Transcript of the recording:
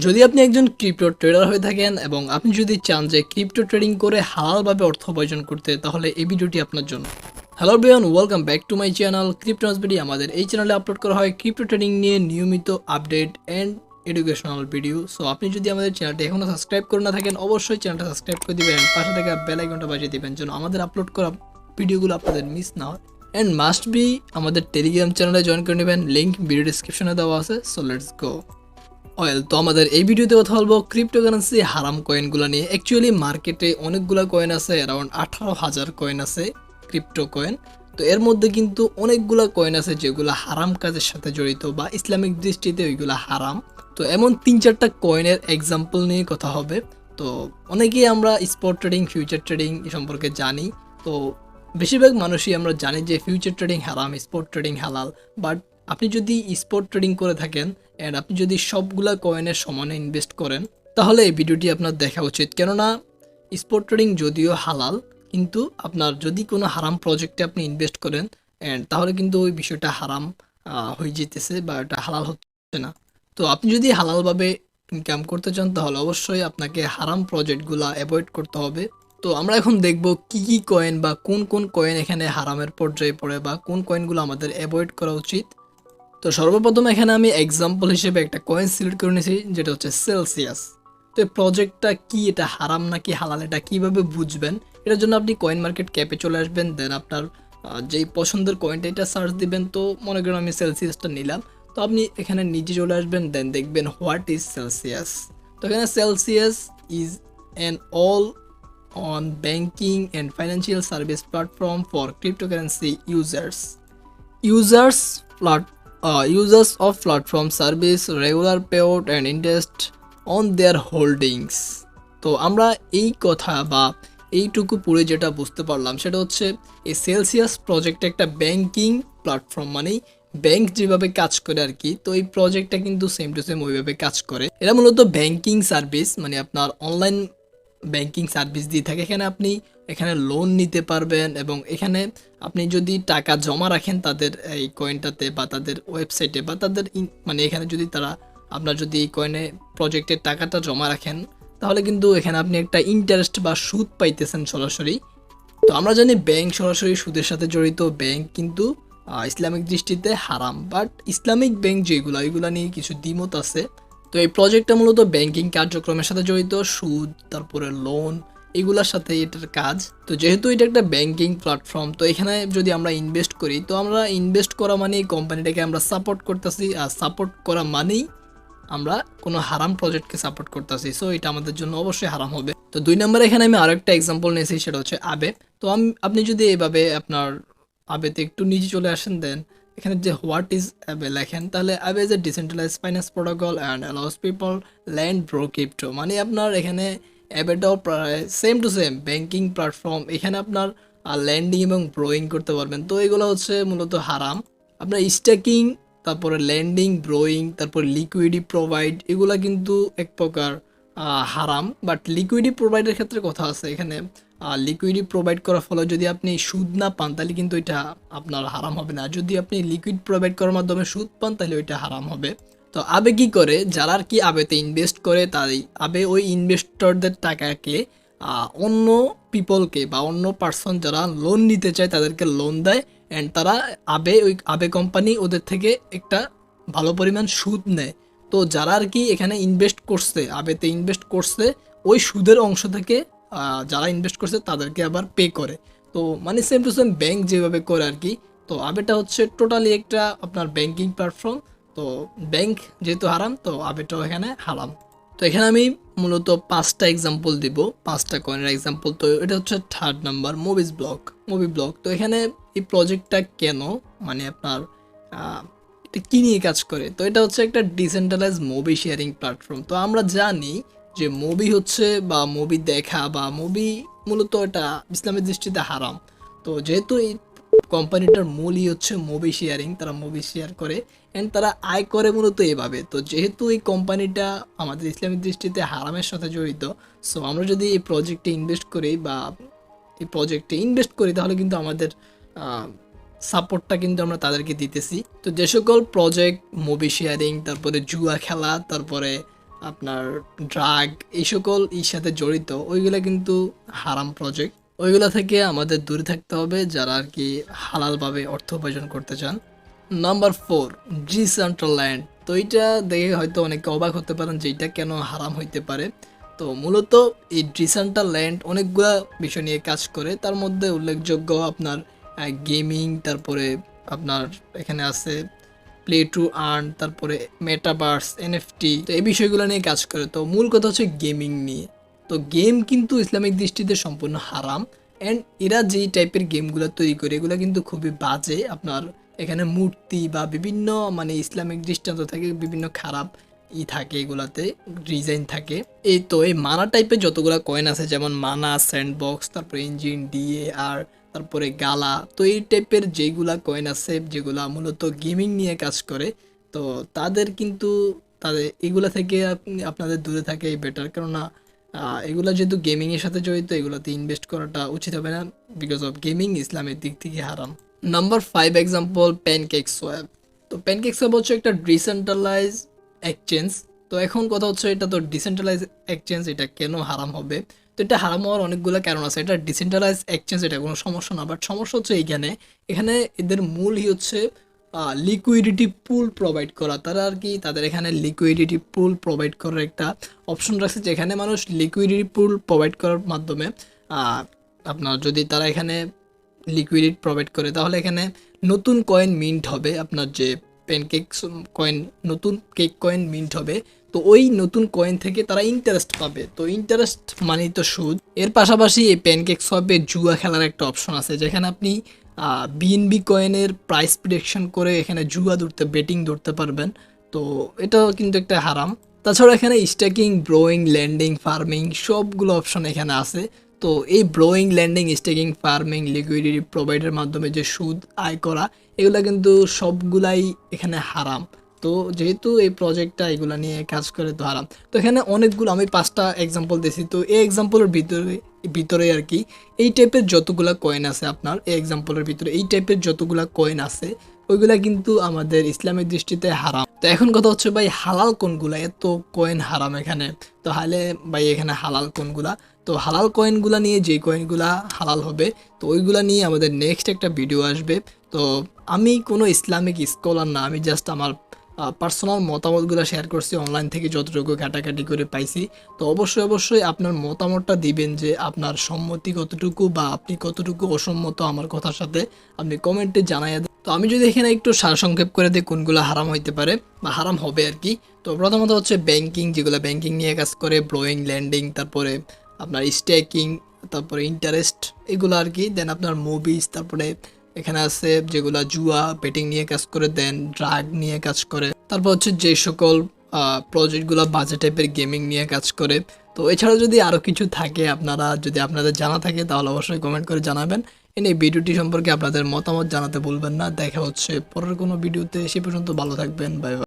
যদি আপনি একজন ক্রিপ্টো ট্রেডার হয়ে থাকেন এবং আপনি যদি চান যে ক্রিপ্টো ট্রেডিং করে হালালভাবে অর্থ উপার্জন করতে, তাহলে এই ভিডিওটি আপনার জন্য। Hello everyone, welcome back to my channel ক্রিপ্টোনসবিডি। আমাদের এই চ্যানেলে আপলোড করা হয় ক্রিপ্টো ট্রেডিং নিয়ে নিয়মিত update and educational video. So আপনি যদি আমাদের চ্যানেলটি এখনও সাবস্ক্রাইব করে না থাকেন, অবশ্যই চ্যানেলটা সাবস্ক্রাইব করে দিবেন, পাশে থাকা বেল আইকনটা বাজিয়ে দিবেন যেন আমাদের আপলোড করা ভিডিওগুলো আপনাদের মিস না হয়। অ্যান্ড মাস্ট বি আমাদের টেলিগ্রাম চ্যানেলে জয়েন করে নেবেন, লিঙ্ক ভিডিও ডিসক্রিপশনে দেওয়া আছে। So let's go. তো আমাদের এই ভিডিওতে কথা বলবো ক্রিপ্টোকারেন্সি হারাম কয়েনগুলো নিয়ে। অ্যাকচুয়ালি মার্কেটে অনেকগুলো কয়েন আছে, অ্যারাউন্ড 18,000 কয়েন আছে ক্রিপ্টো কয়েন। তো এর মধ্যে কিন্তু অনেকগুলো কয়েন আছে যেগুলো হারাম কাজের সাথে জড়িত বা ইসলামিক দৃষ্টিতে ওইগুলো হারাম। তো এমন 3-4টা কয়েনের এক্সাম্পল নিয়ে কথা হবে। তো অনেকেই আমরা স্পট ট্রেডিং, ফিউচার ট্রেডিং সম্পর্কে জানি। তো বেশিরভাগ মানুষই আমরা জানি যে ফিউচার ট্রেডিং হারাম, স্পট ট্রেডিং হালাল। বাট আপনি যদি স্পট ট্রেডিং করে থাকেন অ্যান্ড আপনি যদি সবগুলা কয়েনের সমানে ইনভেস্ট করেন, তাহলে এই ভিডিওটি আপনার দেখা উচিত। কেননা স্পট ট্রেডিং যদিও হালাল, কিন্তু আপনার যদি কোনো হারাম প্রজেক্টে আপনি ইনভেস্ট করেন অ্যান্ড তাহলে কিন্তু ওই বিষয়টা হারাম হয়ে যেতেছে বা এটা হালাল হচ্ছে না। তো আপনি যদি হালালভাবে ইনকাম করতে চান তাহলে অবশ্যই আপনাকে হারাম প্রজেক্টগুলো অ্যাভয়েড করতে হবে। তো আমরা এখন দেখব কি কি কয়েন বা কোন কোন কয়েন এখানে হারামের পর্যায়ে পড়ে বা কোন কয়েনগুলো আমাদের অ্যাভয়েড করা উচিত। তো সর্বপ্রথম এখানে আমি এক্সাম্পল হিসেবে একটা কয়েন সিলেক্ট করে নিয়েছি, যেটা হচ্ছে সেলসিয়াস। তো এই প্রজেক্টটা কি, এটা হারাম নাকি হালাল, এটা কিভাবে বুঝবেন? এটার জন্য আপনি কয়েন মার্কেট ক্যাপে চলে আসবেন, দেন আপনার যেই পছন্দের কয়েনটা এটা সার্চ দিবেন। তো মনে করেন আমি সেলসিয়াসটা নিলাম। তো আপনি এখানে নিচে চলে আসবেন, দেন দেখবেন হোয়াট ইজ সেলসিয়াস। তো এখানে Celsius is an all on banking and financial service platform for cryptocurrency users. Users users of platform service regular payout and interest on their holdings। তো আমরা এই কথা বা এইটুকু পড়ে যেটা বুঝতে পারলাম সেটা হচ্ছে এই সেলসিয়াস প্রজেক্ট একটা ব্যাংকিং প্ল্যাটফর্ম, মানে ব্যাংক যেভাবে কাজ করে আর কি। তো এই প্রজেক্টটা কিন্তু সেম টু সেম ওইভাবে কাজ করে। এরা মূলত ব্যাংকিং সার্ভিস, মানে আপনার অনলাইন ব্যাংকিং সার্ভিস দিয়ে থাকে। এখানে লোন নিতে পারবেন এবং এখানে আপনি যদি টাকা জমা রাখেন তাদের এই কয়েনটাতে বা তাদের ওয়েবসাইটে বা তাদের মানে এখানে যদি আপনার যদি এই কয়েনে প্রজেক্টের টাকাটা জমা রাখেন, তাহলে কিন্তু এখানে আপনি একটা ইন্টারেস্ট বা সুদ পাইতেছেন সরাসরি। তো আমরা জানি ব্যাংক সরাসরি সুদের সাথে জড়িত, ব্যাংক কিন্তু ইসলামিক দৃষ্টিতে হারাম। বাট ইসলামিক ব্যাংক যেগুলো, এগুলো নিয়ে কিছু দ্বিমত আছে। তো এই প্রজেক্টটা মূলত ব্যাংকিং কার্যক্রমের সাথে জড়িত, সুদ, তারপরে লোন, এগুলোর সাথে এটার কাজ। তো যেহেতু এটা একটা ব্যাংকিং প্ল্যাটফর্ম, তো এখানে যদি আমরা ইনভেস্ট করি, তো আমরা ইনভেস্ট করা মানেই কোম্পানিটাকে আমরা সাপোর্ট করতেছি, আর সাপোর্ট করা মানেই আমরা কোনো হারাম প্রজেক্টকে সাপোর্ট করতেছি। সো এটা আমাদের জন্য অবশ্যই হারাম হবে। তো 2 নম্বরে এখানে আমি আরো একটা এক্সাম্পল নিয়েছি, সেটা হচ্ছে আবে। তো আপনি যদি এইভাবে আপনার আবেতে একটু নিচে চলে আসেন, দেন এখানে যে হোয়াট ইজ অ্যাবে লেখেন, তাহলে Aave is a decentralise finance protocol and allows people lend borrow crypto. মানে আপনার এখানে অ্যাবেটাও প্রায় same to same banking platform. এখানে আপনার ল্যান্ডিং এবং ব্রোয়িং করতে পারবেন। তো এগুলো হচ্ছে মূলত হারাম। আপনার স্ট্যাকিং, তারপরে ল্যান্ডিং, ব্রোয়িং, তারপর লিকুইডি প্রোভাইড, এগুলা কিন্তু এক প্রকার হারাম। বাট লিকুইডি প্রোভাইডের ক্ষেত্রে কথা আছে, এখানে লিকুইডি প্রোভাইড করার ফলে যদি আপনি সুদ না পান তাহলে কিন্তু এটা আপনার হারাম হবে না। যদি আপনি লিকুইড প্রোভাইড করার মাধ্যমে সুদ পান তাহলে ওইটা হারাম হবে। তো আবে কি করে, যারা আর কি আবেতে ইনভেস্ট করে, তাই আবে ওই ইনভেস্টরদের টাকাকে অন্য পিপলকে বা অন্য পার্সন যারা লোন নিতে চায় তাদেরকে লোন দেয়, অ্যান্ড তারা আবে কোম্পানি ওদের থেকে একটা ভালো পরিমাণ সুদ নেয়। তো যারা আর কি এখানে ইনভেস্ট করছে, আবেতে ইনভেস্ট করছে, ওই সুদের অংশ থেকে যারা ইনভেস্ট করছে তাদেরকে আবার পে করে। তো মানে সেম টু সেম ব্যাংক যেভাবে করে আর কি। তো আবেটা হচ্ছে টোটালি একটা আপনার ব্যাংকিং প্ল্যাটফর্ম। তো ব্যাংক যেহেতু হারাম, তো আবেটাও এখানে হারাম। তো এখানে আমি মূলত 5টা এক্সাম্পল দিব, 5টা কয়েনের এক্সাম্পল। তো এটা হচ্ছে 3rd নাম্বার, মুভি ব্লগ। তো এখানে এই প্রজেক্টটা কেন, মানে আপনার এটা কী নিয়ে কাজ করে? তো এটা হচ্ছে একটা ডিসেন্ট্রালাইজ মুভি শেয়ারিং প্ল্যাটফর্ম। তো আমরা জানি যে মুভি হচ্ছে বা মুভি দেখা বা মুভি মূলত এটা ইসলামের দৃষ্টিতে হারাম। তো যেহেতু এই কোম্পানিটার মূলই হচ্ছে মুভি শেয়ারিং, তারা মুভি শেয়ার করে অ্যান্ড তারা আয় করে মূলত এভাবে। তো যেহেতু এই কোম্পানিটা আমাদের ইসলামিক দৃষ্টিতে হারামের সাথে জড়িত, সো আমরা যদি এই প্রজেক্টে ইনভেস্ট করি বা তাহলে কিন্তু আমাদের সাপোর্টটা কিন্তু আমরা তাদেরকে দিতেছি। তো যে সকল প্রজেক্ট মুভি শেয়ারিং, তারপরে জুয়া খেলা, তারপরে আপনার ড্রাগ এই সকল সাথে জড়িত, ওইগুলা কিন্তু হারাম প্রজেক্ট। ওইগুলা থেকে আমাদের দূরে থাকতে হবে যারা আর কি হালালভাবে অর্থ উপার্জন করতে চান। নাম্বার 4, ডিসেন্ট্রাল্যান্ড। তো এইটা দেখে হয়তো অনেকে অবাক হতে পারেন যে এটা কেন হারাম হইতে পারে। তো মূলত এই ডিসেন্ট্রাল্যান্ড অনেকগুলা বিষয় নিয়ে কাজ করে, তার মধ্যে উল্লেখযোগ্য আপনার গেমিং, তারপরে আপনার এখানে আছে প্লে টু আর্ন, তারপরে মেটাভার্স, এনএফটি, তো এই বিষয়গুলো নিয়ে কাজ করে। তো মূল কথা হচ্ছে গেমিং নিয়ে। তো গেম কিন্তু ইসলামিক দৃষ্টিতে সম্পূর্ণ হারাম। অ্যান্ড এরা যেই টাইপের গেমগুলো তৈরি করে এগুলো কিন্তু খুবই বাজে। আপনার এখানে মূর্তি বা বিভিন্ন মানে ইসলামিক দৃষ্টান্ত থাকে, বিভিন্ন খারাপ থাকে, এগুলাতে ডিজাইন থাকে। এই তো এই মানা টাইপের যতগুলো কয়েন আছে, যেমন মানা, স্যান্ডবক্স, তারপরে ইঞ্জিন, ডিএ আর তারপরে গালা, তো এই টাইপের যেগুলা কয়েন আছে যেগুলা মূলত গেমিং নিয়ে কাজ করে, তো তাদের কিন্তু তাদের এগুলা থেকে আপনাদের দূরে থাকে বেটার। কেননা এগুলা যেহেতু গেমিংয়ের সাথে জড়িত, এগুলোতে ইনভেস্ট করাটা উচিত হবে না, বিকজ অফ গেমিং ইসলামের দিক থেকে হারাম। Number 5 example, PancakeSwap. তো প্যানকেক সোয়াপ হচ্ছে একটা ডিসেন্ট্রালাইজ এক্সচেঞ্জ। তো এখন কথা হচ্ছে এটা তো ডিসেন্ট্রালাইজ এক্সচেঞ্জ, এটা কেন হারাম হবে? তো এটা হারাম হওয়ার অনেকগুলো কারণ আছে। এটা ডিসেন্ট্রালাইজ এক্সচেঞ্জ, এটা কোনো সমস্যা না, বাট সমস্যা হচ্ছে এইখানে এখানে এদের মূলই হচ্ছে লিকুইডিটি পুল প্রোভাইড করা। তারা আর কি তাদের এখানে লিকুইডিটি পুল প্রোভাইড করার একটা অপশন রাখছে, যেখানে মানুষ লিকুইডিটি পুল প্রোভাইড করার মাধ্যমে আপনার যদি তারা এখানে লিকুইডিটি প্রোভাইড করে তাহলে এখানে নতুন কয়েন মিন্ট হবে। আপনার যে প্যানকেক কয়েন, নতুন কেক কয়েন মিন্ট হবে, তো ওই নতুন কয়েন থেকে তারা ইন্টারেস্ট পাবে। তো ইন্টারেস্ট মানেই তো সুদ। এর পাশাপাশি এই প্যানকেক সোয়াপে জুয়া খেলার একটা অপশন আছে, যেখানে আপনি বিএনবি কয়েনের প্রাইস প্রেডিকশন করে এখানে জুয়া বেটিং ধরতে পারবেন। তো এটাও কিন্তু একটা হারাম। তাছাড়া এখানে স্ট্যাকিং, ব্রোয়িং, ল্যান্ডিং, ফার্মিং সবগুলো অপশন এখানে আছে। তো এই borrowing, lending, staking, farming, liquidity প্রোভাইডের মাধ্যমে যে সুদ আয় করা, এগুলো কিন্তু সবগুলাই এখানে হারাম। তো যেহেতু এই প্রজেক্টটা এগুলা নিয়ে কাজ করে, তো হারাম। তো এখানে অনেকগুলো আমি 5টা এক্সাম্পল দিয়েছি। তো এই এক্সাম্পলের ভিতরে আর কি এই টাইপের যতগুলা কয়েন আছে, আপনার এই এক্সাম্পলের ভিতরে এই টাইপের যতগুলা কয়েন আছে ওইগুলা কিন্তু আমাদের ইসলামের দৃষ্টিতে হারাম। তো এখন কথা হচ্ছে ভাই হালাল কোনগুলা? এত কয়েন হারাম এখানে, তো হালে ভাই এখানে হালাল কোনগুলা? তো হালাল কয়েনগুলা নিয়ে, যে কয়েনগুলা হালাল হবে, তো ওইগুলা নিয়ে আমাদের নেক্সট একটা ভিডিও আসবে। তো আমি কোনো ইসলামিক স্কলার না, আমি জাস্ট আমার পার্সোনাল মতামতগুলো শেয়ার করছি অনলাইন থেকে যতটুকু ঘাটাঘাটি করে পাইছি। তো অবশ্যই আপনার মতামতটা দিবেন যে আপনার সম্মতি কতটুকু বা আপনি কতটুকু অসম্মত আমার কথার সাথে, আপনি কমেন্টে জানাইয়া দেন। তো আমি যদি এখানে একটু সারসংক্ষেপ করে দিই কোনগুলো হারাম হইতে পারে বা হারাম হবে আর কি। তো প্রথমত হচ্ছে ব্যাংকিং, যেগুলো ব্যাংকিং নিয়ে কাজ করে, ব্লোয়িং, ল্যান্ডিং, তারপরে আপনার স্টেকিং, তারপরে ইন্টারেস্ট, এগুলো আর কি। দেন আপনার মুভিজ, তারপরে এখানে আছে যেগুলা জুয়া, বেটিং নিয়ে কাজ করে, দেন ড্রাগ নিয়ে কাজ করে। তারপর হচ্ছে যে সকল প্রজেক্টগুলো বাজে টাইপের গেমিং নিয়ে কাজ করে। তো এছাড়াও যদি আরও কিছু থাকে, যদি আপনাদের জানা থাকে তাহলে অবশ্যই কমেন্ট করে জানাবেন। এই ভিডিওটি সম্পর্কে আপনাদের মতামত জানাতে ভুলবেন না। দেখা হচ্ছে পরের কোনো ভিডিওতে, সে পর্যন্ত ভালো থাকবেন, বাই বাই।